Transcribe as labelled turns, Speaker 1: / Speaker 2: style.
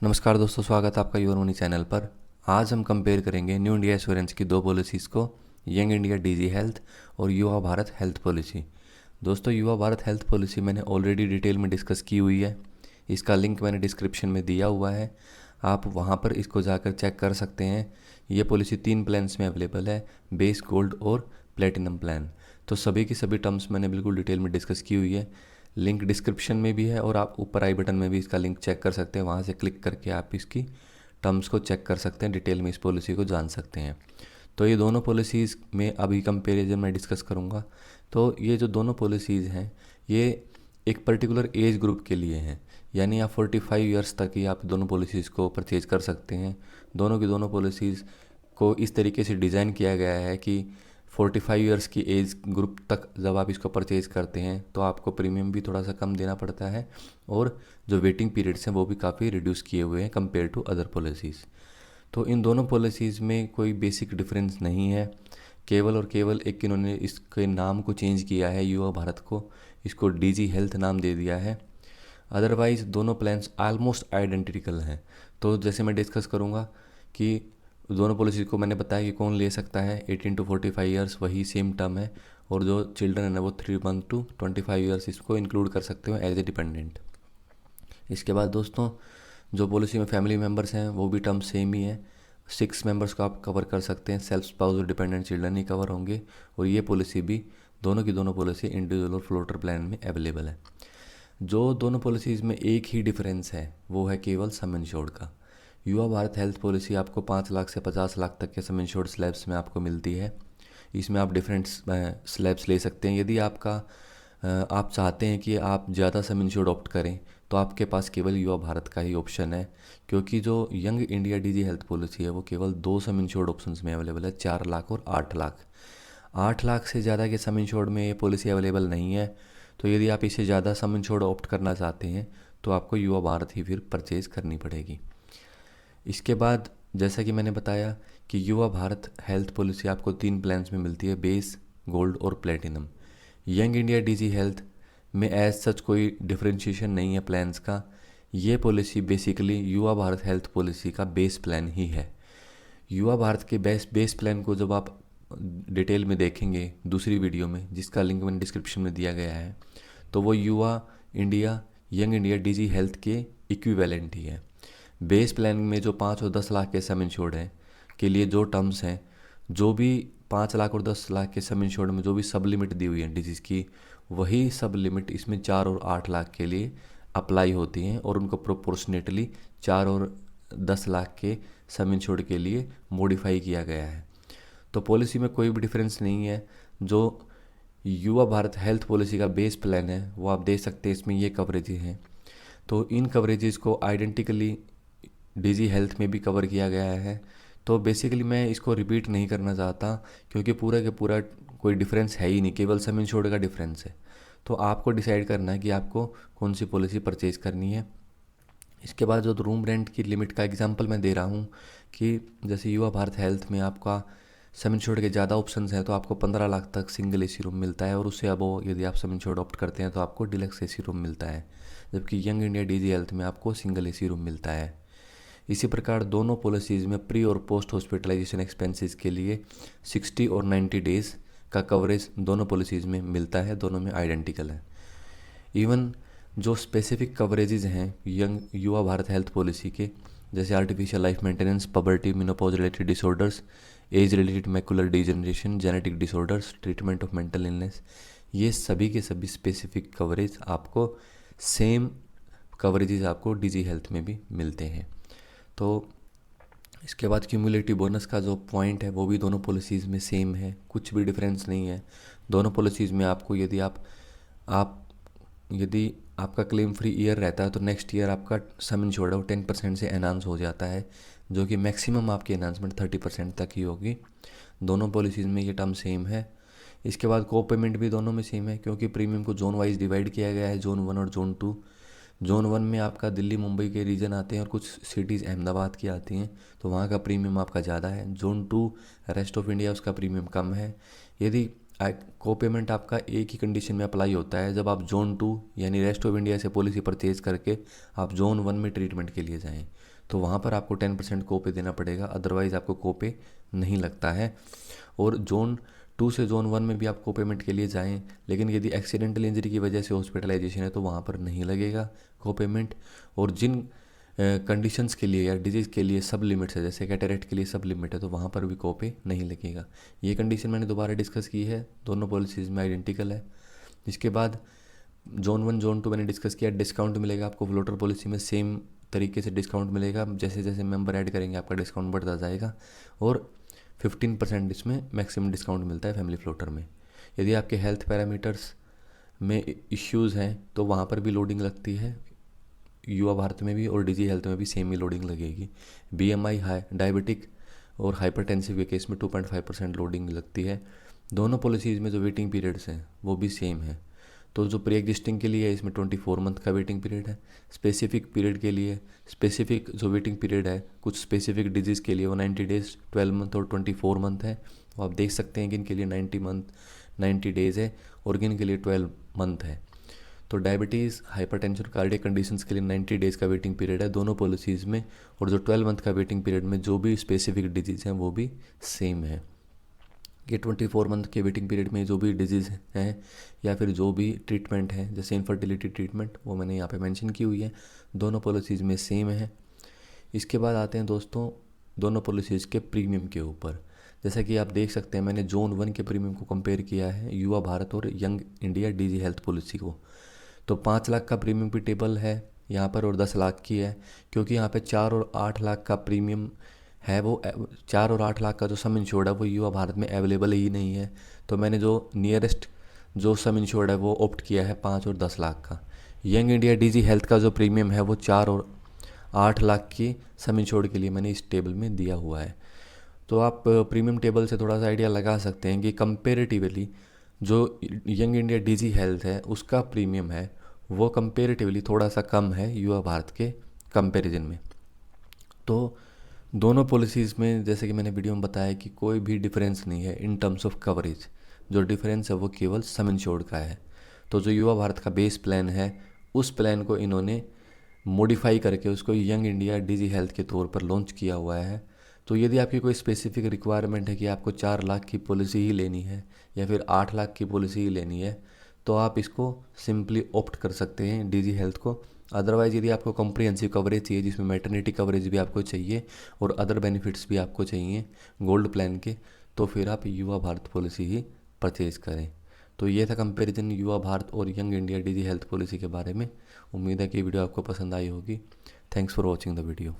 Speaker 1: नमस्कार दोस्तों, स्वागत है आपका योर मनी चैनल पर। आज हम कंपेयर करेंगे न्यू इंडिया एश्योरेंस की दो पॉलिसीज़ को, यंग इंडिया डीजी हेल्थ और युवा भारत हेल्थ पॉलिसी। दोस्तों, युवा भारत हेल्थ पॉलिसी मैंने ऑलरेडी डिटेल में डिस्कस की हुई है। इसका लिंक मैंने डिस्क्रिप्शन में दिया हुआ है, आप वहां पर इसको जाकर चेक कर सकते हैं। ये पॉलिसी 3 प्लान्स में अवेलेबल है, बेस, गोल्ड और प्लेटिनम प्लान। तो सभी की सभी टर्म्स मैंने बिल्कुल डिटेल में डिस्कस की हुई है। लिंक डिस्क्रिप्शन में भी है और आप ऊपर आई बटन में भी इसका लिंक चेक कर सकते हैं। वहाँ से क्लिक करके आप इसकी टर्म्स को चेक कर सकते हैं, डिटेल में इस पॉलिसी को जान सकते हैं। तो ये दोनों पॉलिसीज़ में अभी कंपेरिजन मैं डिस्कस करूँगा। तो ये जो दोनों पॉलिसीज़ हैं, ये एक पर्टिकुलर एज ग्रुप के लिए हैं, यानी आप 45 ईयर्स तक ही आप दोनों पॉलिसीज़ को परचेज कर सकते हैं। दोनों की दोनों पॉलिसीज़ को इस तरीके से डिज़ाइन किया गया है कि 45 ईयर्स की एज ग्रुप तक जब आप इसको परचेज़ करते हैं तो आपको प्रीमियम भी थोड़ा सा कम देना पड़ता है, और जो वेटिंग पीरियड्स हैं वो भी काफ़ी रिड्यूस किए हुए हैं कंपेयर टू अदर पॉलिसीज़। तो इन दोनों पॉलिसीज़ में कोई बेसिक डिफरेंस नहीं है, केवल और केवल एक इन्होंने इसके नाम को चेंज किया है, युवा भारत को इसको डीजी हेल्थ नाम दे दिया है। अदरवाइज़ दोनों प्लान्स ऑलमोस्ट आइडेंटिकल हैं। तो जैसे मैं डिस्कस करूँगा कि दोनों पॉलिसी को मैंने बताया कि कौन ले सकता है, 18 टू 45 ईयर्स वही सेम टर्म है, और जो चिल्ड्रन है वो 3 मंथ टू 25 ईयर्स इसको इंक्लूड कर सकते हो एज ए डिपेंडेंट। इसके बाद दोस्तों, जो पॉलिसी में फैमिली मेम्बर्स हैं वो भी टर्म सेम ही है। 6 मेंबर्स को आप कवर कर सकते हैं, सेल्फ स्पाउस और डिपेंडेंट चिल्ड्रन ही कवर होंगे। और ये पॉलिसी भी दोनों की दोनों पॉलिसी इंडिविजुअल और फ्लोटर प्लान में अवेलेबल है। जो दोनों पॉलिसीज़ में एक ही डिफरेंस है वो है केवल सम इंश्योर्ड का। युवा भारत हेल्थ पॉलिसी आपको 5 लाख से 50 लाख तक के सम इंश्योर्ड स्लैब्स में आपको मिलती है। इसमें आप डिफरेंट स्लैब्स ले सकते हैं। यदि आप चाहते हैं कि आप ज़्यादा सम इंश्योर्ड ऑप्ट करें तो आपके पास केवल युवा भारत का ही ऑप्शन है, क्योंकि जो young India DG health policy है वो केवल 2 सम इंश्योर्ड ऑप्शंस में अवेलेबल है, 4 लाख और 8 लाख। 8 लाख से ज़्यादा के सम इंश्योर्ड में ये पॉलिसी अवेलेबल नहीं है। तो यदि आप इसे ज़्यादा सम इंश्योर्ड ऑप्ट करना चाहते हैं तो आपको युवा भारत ही फिर परचेज़ करनी पड़ेगी। इसके बाद जैसा कि मैंने बताया कि युवा भारत हेल्थ पॉलिसी आपको 3 प्लान्स में मिलती है, बेस, गोल्ड और platinum. Young India DG health में एज सच कोई डिफरेंशिएशन नहीं है प्लान्स का। ये पॉलिसी बेसिकली युवा भारत हेल्थ पॉलिसी का बेस प्लान ही है। युवा भारत के बेस प्लान को जब आप डिटेल में देखेंगे दूसरी वीडियो में, जिसका लिंक मैंने डिस्क्रिप्शन में दिया गया है, तो वो युवा India young India DG health के इक्विवेलेंट ही है। बेस प्लान में जो 5 और 10 लाख के सम इंश्योर्ड हैं के लिए जो टर्म्स हैं, जो भी 5 लाख और 10 लाख के सम इंश्योर्ड में जो भी सब लिमिट दी हुई है डिजीज़ की, वही सब लिमिट इसमें 4 और 8 लाख के लिए अप्लाई होती हैं, और उनको प्रोपोर्शनेटली 4 और 10 लाख के सम इंश्योर्ड के लिए मॉडिफाई किया गया है। तो पॉलिसी में कोई भी डिफरेंस नहीं है। जो युवा भारत हेल्थ पॉलिसी का बेस प्लान है वो आप देख सकते हैं, इसमें ये कवरेजेस हैं। तो इन कवरेजेस को आइडेंटिकली डीजी हेल्थ में भी कवर किया गया है। तो बेसिकली मैं इसको रिपीट नहीं करना चाहता, क्योंकि पूरा के पूरा कोई डिफरेंस है ही नहीं, केवल सम इंश्योर्ड का डिफरेंस है। तो आपको डिसाइड करना है कि आपको कौन सी पॉलिसी परचेज़ करनी है। इसके बाद जो रूम रेंट की लिमिट का एग्जांपल मैं दे रहा हूँ कि जैसे युवा भारत हेल्थ में आपका सम इंश्योर्ड के ज़्यादा ऑप्शंस हैं, तो आपको 15 लाख तक सिंगल एसी रूम मिलता है, और उससे अब यदि आप सम इंश्योर्ड ऑप्ट करते हैं तो आपको डिलक्स एसी रूम मिलता है, जबकि यंग इंडिया डीजी हेल्थ में आपको सिंगल एसी रूम मिलता है। इसी प्रकार दोनों पॉलिसीज़ में प्री और पोस्ट हॉस्पिटलाइजेशन एक्सपेंसेस के लिए 60 और 90 डेज़ का कवरेज दोनों पॉलिसीज़ में मिलता है, दोनों में आइडेंटिकल है। इवन जो स्पेसिफिक कवरेजेस हैं यंग युवा भारत हेल्थ पॉलिसी के, जैसे artificial life maintenance, puberty, menopause related disorders, age related macular degeneration, genetic disorders, treatment of mental illness, ये सभी के सभी स्पेसिफिक कवरेज आपको सेम कवरेजेस आपको डीजी हेल्थ में भी मिलते हैं। तो इसके बाद क्यूमुलेटिव बोनस का जो पॉइंट है वो भी दोनों पॉलिसीज़ में सेम है, कुछ भी डिफरेंस नहीं है। दोनों पॉलिसीज़ में आपको यदि आपका क्लेम फ्री ईयर रहता है तो नेक्स्ट ईयर आपका सम इंश्योर्ड है वो 10% से एनहांस हो जाता है, जो कि मैक्सिमम आपकी एनहांसमेंट 30% तक ही होगी। दोनों पॉलिसीज़ में ये टर्म सेम है। इसके बाद को पेमेंट भी दोनों में सेम है, क्योंकि प्रीमियम को जोन वाइज डिवाइड किया गया है, जोन 1 और जोन 2। जोन 1 में आपका दिल्ली मुंबई के रीजन आते हैं और कुछ सिटीज़ अहमदाबाद की आती हैं, तो वहाँ का प्रीमियम आपका ज़्यादा है। जोन 2 रेस्ट ऑफ इंडिया, उसका प्रीमियम कम है। यदि को पेमेंट आपका एक ही कंडीशन में अप्लाई होता है, जब आप जोन 2 यानी रेस्ट ऑफ इंडिया से पॉलिसी परचेज करके आप जोन 1 में ट्रीटमेंट के लिए जाएं, तो वहाँ पर आपको 10% को पे देना पड़ेगा, अदरवाइज़ आपको को पे नहीं लगता है। और जोन 2 से जोन 1 में भी आप को पेमेंट के लिए जाएं, लेकिन यदि एक्सीडेंटल इंजरी की वजह से हॉस्पिटलाइजेशन है तो वहाँ पर नहीं लगेगा को पेमेंट। और जिन कंडीशंस के लिए या डिजीज़ के लिए सब लिमिट्स है, जैसे कैटरेक्ट के लिए सब लिमिट है, तो वहाँ पर भी को पे नहीं लगेगा। ये कंडीशन मैंने दोबारा डिस्कस की है, दोनों पॉलिसीज़ में आइडेंटिकल है। इसके बाद जोन 1 जोन 2 मैंने डिस्कस किया, डिस्काउंट मिलेगा आपको फ्लोटर पॉलिसी में, सेम तरीके से डिस्काउंट मिलेगा, जैसे जैसे मेंबर ऐड करेंगे आपका डिस्काउंट बढ़ता जाएगा। और 15% इसमें मैक्सिमम डिस्काउंट मिलता है फैमिली फ्लोटर में। यदि आपके हेल्थ पैरामीटर्स में इश्यूज़ हैं तो वहाँ पर भी लोडिंग लगती है, युवा भारत में भी और डीजी हेल्थ में भी सेम ही लोडिंग लगेगी। बीएमआई हाई, डायबिटिक और हाइपरटेंसिव के केस में 2.5% लोडिंग लगती है। दोनों पॉलिसीज़ में जो वेटिंग पीरियड्स हैं वो भी सेम है। तो जो प्री एग्जिस्टिंग के लिए है इसमें 24 मंथ का वेटिंग पीरियड है। स्पेसिफिक पीरियड के लिए स्पेसिफिक जो वेटिंग पीरियड है कुछ स्पेसिफिक डिजीज़ के लिए वो 90 डेज़, 12 मंथ और 24 मंथ है। तो आप देख सकते हैं कि इनके लिए 90 डेज़ है और इनके लिए 12 मंथ है। तो डायबिटीज़, हाइपरटेंशन, कार्डियक कंडीशंस के लिए 90 डेज़ का वेटिंग पीरियड है दोनों पॉलिसीज़ में। और जो 12 मंथ का वेटिंग पीरियड में जो भी स्पेसिफिक डिजीज़ हैं वो भी सेम है। ये 24 मंथ के वेटिंग पीरियड में जो भी डिजीज़ हैं या फिर जो भी ट्रीटमेंट है, जैसे इनफर्टिलिटी ट्रीटमेंट, वो मैंने यहाँ पे मेंशन की हुई है, दोनों पॉलिसीज़ में सेम है। इसके बाद आते हैं दोस्तों दोनों पॉलिसीज़ के प्रीमियम के ऊपर। जैसा कि आप देख सकते हैं मैंने जोन 1 के प्रीमियम को कंपेयर किया है युवा भारत और young India DG health policy को। तो 5 लाख का प्रीमियम भी टेबल है यहाँ पर और 10 लाख की है, क्योंकि यहाँ पे 4 और 8 लाख का प्रीमियम है, वो 4 और 8 लाख का जो सम इंश्योर्ड है वो युवा भारत में अवेलेबल ही नहीं है। तो मैंने जो नियरेस्ट जो सम इंश्योर्ड है वो ऑप्ट किया है 5 और 10 लाख का। यंग इंडिया डीजी हेल्थ का जो प्रीमियम है वो 4 और 8 लाख की सम इंश्योर्ड के लिए मैंने इस टेबल में दिया हुआ है। तो आप प्रीमियम टेबल से थोड़ा सा आइडिया लगा सकते हैं कि कंपेरेटिवली जो यंग इंडिया डीजी हेल्थ है उसका प्रीमियम है वो कंपेरेटिवली थोड़ा सा कम है युवा भारत के कंपैरिजन में। तो दोनों पॉलिसीज़ में जैसे कि मैंने वीडियो में बताया कि कोई भी डिफरेंस नहीं है इन टर्म्स ऑफ कवरेज, जो डिफरेंस है वो केवल सम इंश्योर्ड का है। तो जो युवा भारत का बेस प्लान है उस प्लान को इन्होंने मॉडिफाई करके उसको यंग इंडिया डीजी हेल्थ के तौर पर लॉन्च किया हुआ है। तो यदि आपकी कोई स्पेसिफिक रिक्वायरमेंट है कि आपको 4 लाख की पॉलिसी ही लेनी है या फिर 8 लाख की पॉलिसी ही लेनी है, तो आप इसको सिंपली ऑप्ट कर सकते हैं डीजी हेल्थ को। अदरवाइज़ यदि आपको कॉम्प्रिहेंसिव कवरेज चाहिए जिसमें मैटरनिटी कवरेज भी आपको चाहिए और अदर बेनिफिट्स भी आपको चाहिए गोल्ड प्लान के, तो फिर आप युवा भारत पॉलिसी ही परचेज़ करें। तो ये था कंपैरिजन युवा भारत और young India DG health policy के बारे में। उम्मीद है कि वीडियो आपको पसंद आई होगी। Thanks for watching the video.